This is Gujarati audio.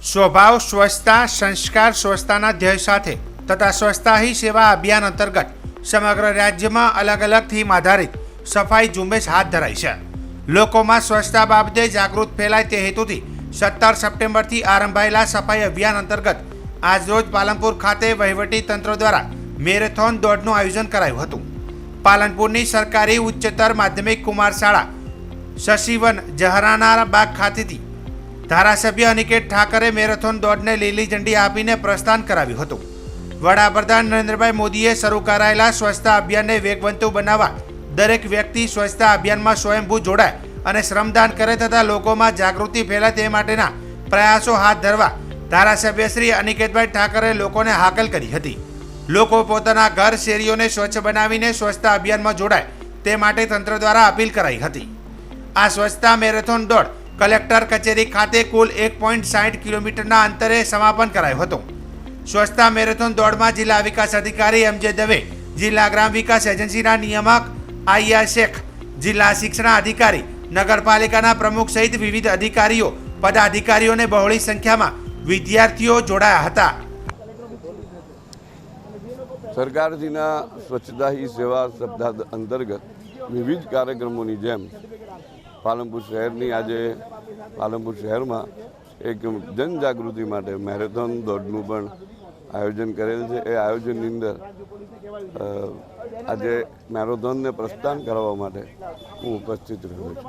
સ્વભાવ સ્વચ્છતા સંસ્કાર સ્વચ્છતાના ધ્યેય સાથે તથા સ્વચ્છતા હી સેવા અભિયાન અંતર્ગત સમગ્ર રાજ્યમાં અલગ અલગ થીમ આધારિત સફાઈ ઝુંબેશ હાથ ધરાઈ છે। લોકોમાં સ્વચ્છતા બાબતે જાગૃત ફેલાય તે હેતુથી 17 સપ્ટેમ્બરથી આરંભાયેલા સફાઈ અભિયાન અંતર્ગત આજરોજ પાલનપુર ખાતે વહીવટી તંત્ર દ્વારા મેરેથોન દોડનું આયોજન કરાયું હતું। પાલનપુરની સરકારી ઉચ્ચતર માધ્યમિક કુમાર શાળા શશીવન જહરાના બાગ ખાતેથી ધારાસભ્ય અનિકેત ઠાકરે મેરેથોન દોડને લીલી ઝંડી આપીને પ્રસ્થાન કરાવ્યું હતું। વડાપ્રધાન નરેન્દ્રભાઈ મોદીએ શરૂ કરાયેલા સ્વચ્છતા અભિયાનને વેગવંતુ બનાવવા દરેક વ્યક્તિ સ્વચ્છતા અભિયાનમાં સ્વયંભૂ જોડાય અને શ્રમદાન કરે તથા લોકોમાં જાગૃતિ ફેલાય તે માટેના પ્રયાસો હાથ ધરવા ધારાસભ્ય શ્રી અનિકેતભાઈ ઠાકરે લોકોને હાકલ કરી હતી। લોકો પોતાના ઘર શેરીઓને સ્વચ્છ બનાવીને સ્વચ્છતા અભિયાનમાં જોડાય તે માટે તંત્ર દ્વારા અપીલ કરાઈ હતી। આ સ્વચ્છતા મેરેથોન દોડ કલેક્ટર કચેરી ખાતે કુલ 1.60 કિલોમીટરના અંતરે સમાપન કરાયું હતું। સ્વચ્છતા મેરેથોન દોડમાં જિલ્લા વિકાસ અધિકારી એમ.જે. દવે, જિલ્લા ગ્રામ વિકાસ એજન્સીના નિયામક આઈયા શેખ, જિલ્લા શિક્ષણ અધિકારી, નગરપાલિકાના પ્રમુખ સહિત વિવિધ અધિકારીઓ પદાધિકારીઓને બહોળી સંખ્યામાં વિદ્યાર્થીઓ જોડાયા હતા। સરકારશ્રીના સ્વચ્છતા હી સેવા સપ્તાહ અંતર્ગત વિવિધ કાર્યક્રમોની જેમ પાલનપુર શહેરની આજે પાલનપુર શહેરમાં એક જનજાગૃતિ માટે મેરેથોન દોડનું પણ આયોજન કરેલ છે। એ આયોજનની અંદર આજે મેરેથોનને પ્રસ્થાન કરાવવા માટે હું ઉપસ્થિત રહ્યો છું।